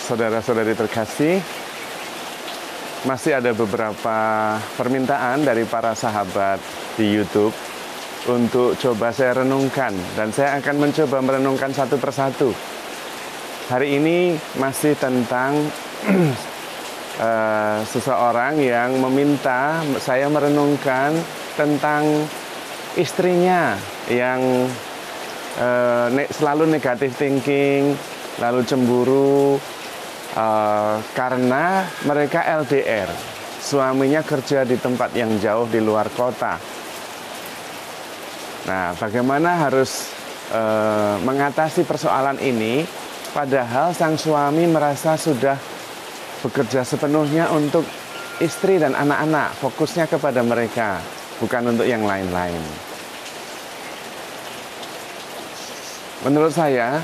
Saudara-saudari terkasih, masih ada beberapa permintaan dari para sahabat di YouTube untuk coba saya renungkan, dan saya akan mencoba merenungkan satu persatu. Hari ini masih tentang seseorang yang meminta saya merenungkan tentang istrinya yang selalu negatif thinking, lalu cemburu, karena mereka LDR, suaminya kerja di tempat yang jauh di luar kota. Nah, bagaimana harus mengatasi persoalan ini, padahal sang suami merasa sudah bekerja sepenuhnya untuk istri dan anak-anak, fokusnya kepada mereka, bukan untuk yang lain-lain. Menurut saya,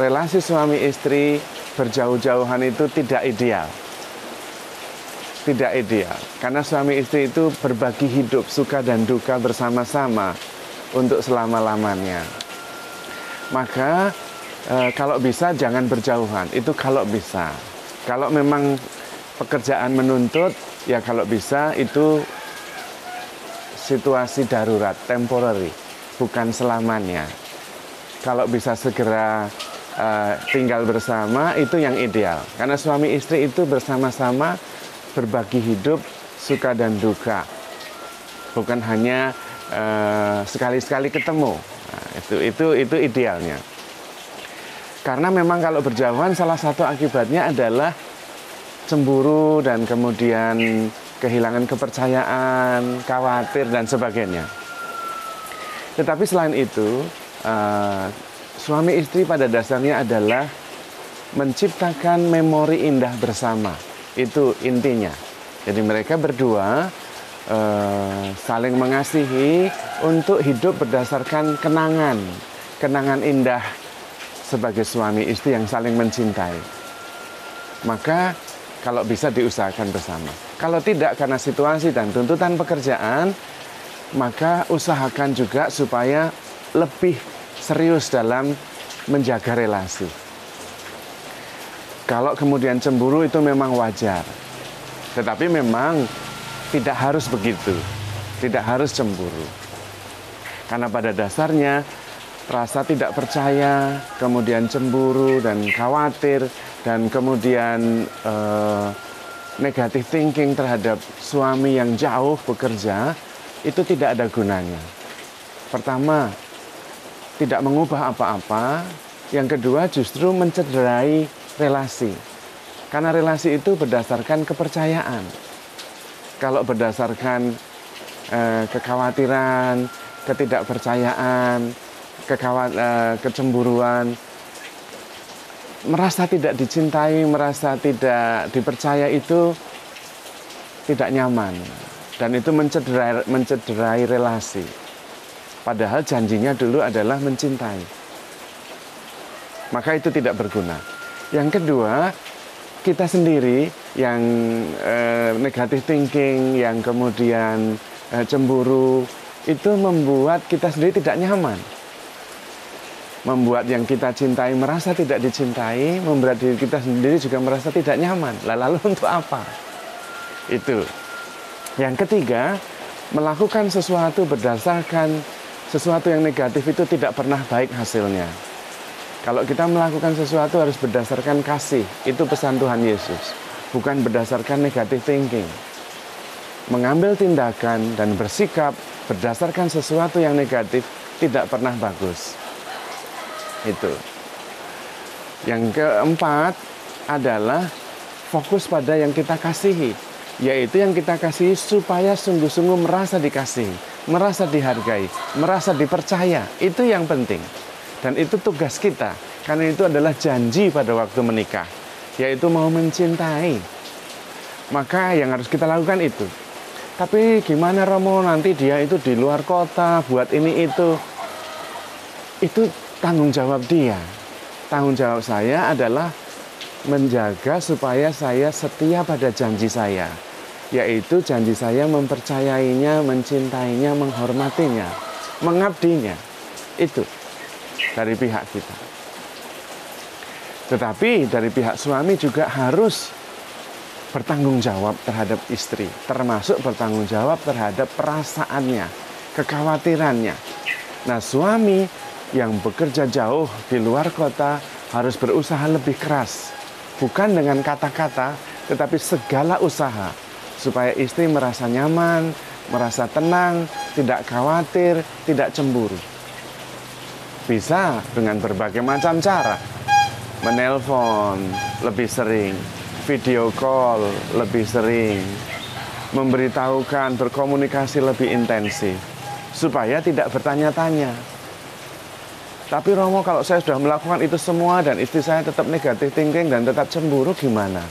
relasi suami istri berjauh-jauhan itu tidak ideal. Tidak ideal, karena suami istri itu berbagi hidup, suka dan duka bersama-sama untuk selama-lamanya. Maka kalau bisa jangan berjauhan, itu kalau bisa. Kalau memang pekerjaan menuntut, ya kalau bisa itu situasi darurat, temporary, bukan selamanya. Kalau bisa segera tinggal bersama, itu yang ideal. Karena suami istri itu bersama-sama berbagi hidup, suka dan duka. Bukan hanya sekali-sekali ketemu. Nah, itu idealnya. Karena memang kalau berjauhan, salah satu akibatnya adalah cemburu dan kemudian kehilangan kepercayaan, khawatir dan sebagainya. Tetapi selain itu, suami istri pada dasarnya adalah menciptakan memori indah bersama. Itu intinya. Jadi mereka berdua saling mengasihi untuk hidup berdasarkan kenangan indah sebagai suami istri yang saling mencintai. Maka kalau bisa diusahakan bersama. Kalau tidak karena situasi dan tuntutan pekerjaan, maka usahakan juga supaya lebih serius dalam menjaga relasi. Kalau kemudian cemburu itu memang wajar. Tetapi memang tidak harus begitu. Tidak harus cemburu. Karena pada dasarnya rasa tidak percaya, kemudian cemburu dan khawatir, dan kemudian negative thinking terhadap suami yang jauh bekerja, itu tidak ada gunanya. Pertama, tidak mengubah apa-apa. Yang kedua, justru mencederai relasi. Karena relasi itu berdasarkan kepercayaan. Kalau berdasarkan kekhawatiran, ketidakpercayaan, kecemburuan, merasa tidak dicintai, merasa tidak dipercaya, itu tidak nyaman. Dan itu mencederai relasi. Padahal janjinya dulu adalah mencintai. Maka itu tidak berguna. Yang kedua, kita sendiri yang negative thinking, yang kemudian cemburu, itu membuat kita sendiri tidak nyaman. Membuat yang kita cintai merasa tidak dicintai, membuat diri kita sendiri juga merasa tidak nyaman. Lalu untuk apa? Itu. Yang ketiga, melakukan sesuatu berdasarkan sesuatu yang negatif itu tidak pernah baik hasilnya. Kalau kita melakukan sesuatu harus berdasarkan kasih. Itu pesan Tuhan Yesus. Bukan berdasarkan negative thinking. Mengambil tindakan dan bersikap berdasarkan sesuatu yang negatif tidak pernah bagus. Itu. Yang keempat adalah fokus pada yang kita kasihi. Yaitu yang kita kasihi supaya sungguh-sungguh merasa dikasihi, merasa dihargai, merasa dipercaya. Itu yang penting. Dan itu tugas kita. Karena itu adalah janji pada waktu menikah. Yaitu mau mencintai. Maka yang harus kita lakukan itu. Tapi gimana Romo, nanti dia itu di luar kota, buat ini itu. Itu tanggung jawab dia. Tanggung jawab saya adalah menjaga supaya saya setia pada janji saya. Yaitu janji saya mempercayainya, mencintainya, menghormatinya, mengabdinya. Itu dari pihak kita. Tetapi dari pihak suami juga harus bertanggung jawab terhadap istri, termasuk bertanggung jawab terhadap perasaannya, kekhawatirannya. Nah, suami yang bekerja jauh di luar kota harus berusaha lebih keras, bukan dengan kata-kata, tetapi segala usaha supaya istri merasa nyaman, merasa tenang, tidak khawatir, tidak cemburu. Bisa dengan berbagai macam cara. Menelpon lebih sering, video call lebih sering, memberitahukan, berkomunikasi lebih intensif, supaya tidak bertanya-tanya. Tapi Romo, kalau saya sudah melakukan itu semua dan istri saya tetap negatif thinking dan tetap cemburu, gimana?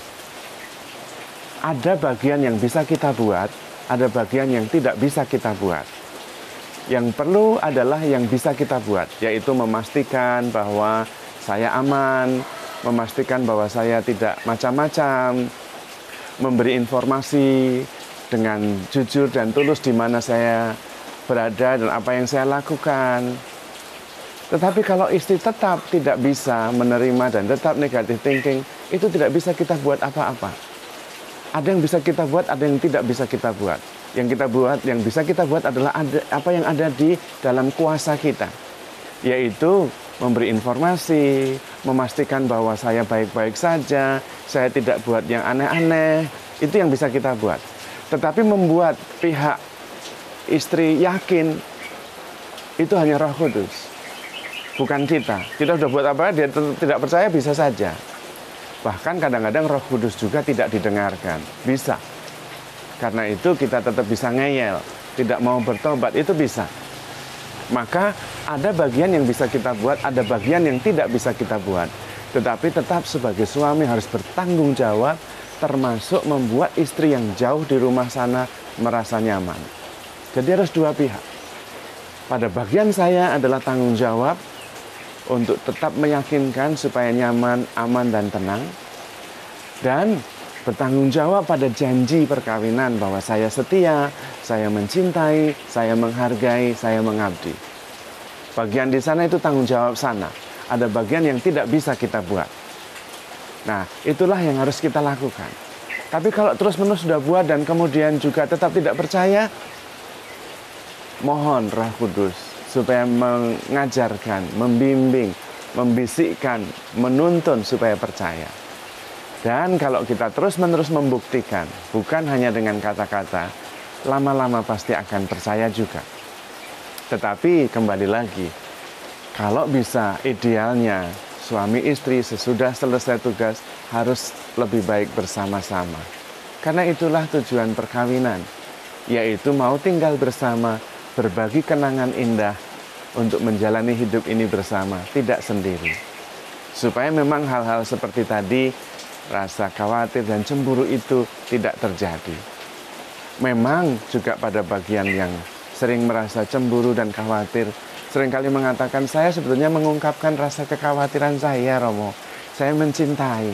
Ada bagian yang bisa kita buat, ada bagian yang tidak bisa kita buat. Yang perlu adalah yang bisa kita buat, yaitu memastikan bahwa saya aman, memastikan bahwa saya tidak macam-macam, memberi informasi dengan jujur dan tulus di mana saya berada dan apa yang saya lakukan. Tetapi kalau istri tetap tidak bisa menerima dan tetap negative thinking, itu tidak bisa kita buat apa-apa. Ada yang bisa kita buat, ada yang tidak bisa kita buat. Yang bisa kita buat adalah apa yang ada di dalam kuasa kita, yaitu memberi informasi, memastikan bahwa saya baik-baik saja, saya tidak buat yang aneh-aneh, itu yang bisa kita buat. Tetapi membuat pihak istri yakin, itu hanya Roh Kudus, bukan kita. Kita sudah buat apa, dia tidak percaya bisa saja. Bahkan kadang-kadang Roh Kudus juga tidak didengarkan, bisa. Karena itu kita tetap bisa ngeyel, tidak mau bertobat, itu bisa. Maka ada bagian yang bisa kita buat, ada bagian yang tidak bisa kita buat. Tetapi tetap sebagai suami harus bertanggung jawab, termasuk membuat istri yang jauh di rumah sana merasa nyaman. Jadi harus dua pihak. Pada bagian saya adalah tanggung jawab untuk tetap meyakinkan supaya nyaman, aman, dan tenang. Dan bertanggung jawab pada janji perkawinan bahwa saya setia, saya mencintai, saya menghargai, saya mengabdi. Bagian di sana itu tanggung jawab sana. Ada bagian yang tidak bisa kita buat. Nah, itulah yang harus kita lakukan. Tapi kalau terus-menerus sudah buat dan kemudian juga tetap tidak percaya, mohon Roh Kudus supaya mengajarkan, membimbing, membisikkan, menuntun supaya percaya. Dan kalau kita terus-menerus membuktikan, bukan hanya dengan kata-kata, lama-lama pasti akan percaya juga. Tetapi kembali lagi, kalau bisa idealnya suami istri sesudah selesai tugas harus lebih baik bersama-sama. Karena itulah tujuan perkawinan, yaitu mau tinggal bersama, berbagi kenangan indah untuk menjalani hidup ini bersama, tidak sendiri. Supaya memang hal-hal seperti tadi, rasa khawatir dan cemburu itu tidak terjadi. Memang juga pada bagian yang sering merasa cemburu dan khawatir, seringkali mengatakan, saya sebetulnya mengungkapkan rasa kekhawatiran saya, Romo. Saya mencintai.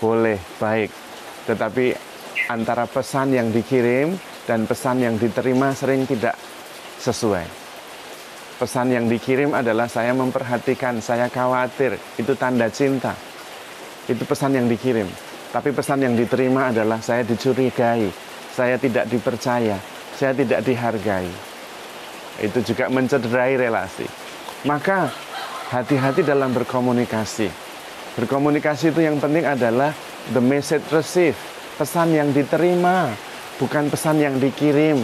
Boleh, baik. Tetapi antara pesan yang dikirim dan pesan yang diterima sering tidak sesuai. Pesan yang dikirim adalah saya memperhatikan, saya khawatir. Itu tanda cinta. Itu pesan yang dikirim. Tapi pesan yang diterima adalah saya dicurigai, saya tidak dipercaya, saya tidak dihargai. Itu juga mencederai relasi. Maka hati-hati dalam berkomunikasi. Berkomunikasi itu yang penting adalah the message received, pesan yang diterima, bukan pesan yang dikirim.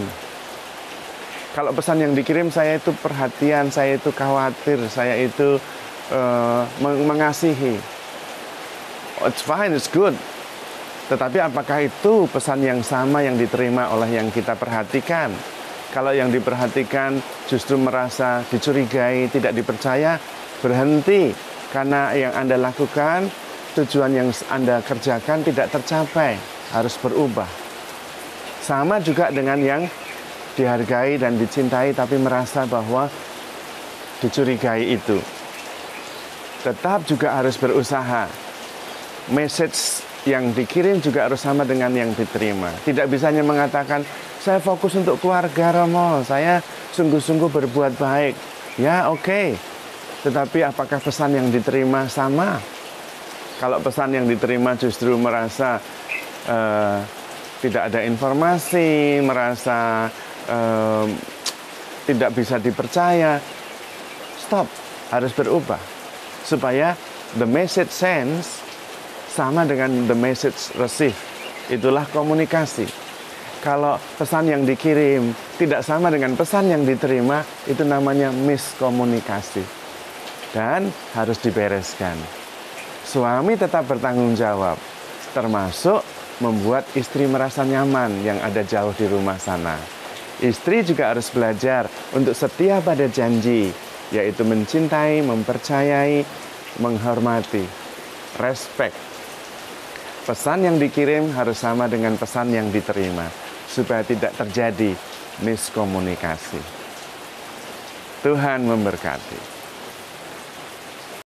Kalau pesan yang dikirim, saya itu perhatian, saya itu khawatir, saya itu mengasihi. It's fine, it's good. Tetapi apakah itu pesan yang sama yang diterima oleh yang kita perhatikan? Kalau yang diperhatikan justru merasa dicurigai, tidak dipercaya, berhenti. Karena yang Anda lakukan, tujuan yang Anda kerjakan tidak tercapai, harus berubah. Sama juga dengan yang dihargai dan dicintai, tapi merasa bahwa dicurigai itu. Tetap juga harus berusaha. Message yang dikirim juga harus sama dengan yang diterima. Tidak bisa hanya mengatakan, saya fokus untuk keluarga, Romo, saya sungguh-sungguh berbuat baik. Ya, oke. tetapi apakah pesan yang diterima sama? Kalau pesan yang diterima justru merasa tidak ada informasi, merasa tidak bisa dipercaya, stop, harus berubah. Supaya the message sense sama dengan the message receive. Itulah komunikasi. Kalau pesan yang dikirim tidak sama dengan pesan yang diterima, itu namanya miskomunikasi. Dan harus dibereskan. Suami tetap bertanggung jawab, termasuk membuat istri merasa nyaman yang ada jauh di rumah sana. Istri juga harus belajar untuk setia pada janji, yaitu mencintai, mempercayai, menghormati, respect. Pesan yang dikirim harus sama dengan pesan yang diterima, supaya tidak terjadi miskomunikasi. Tuhan memberkati.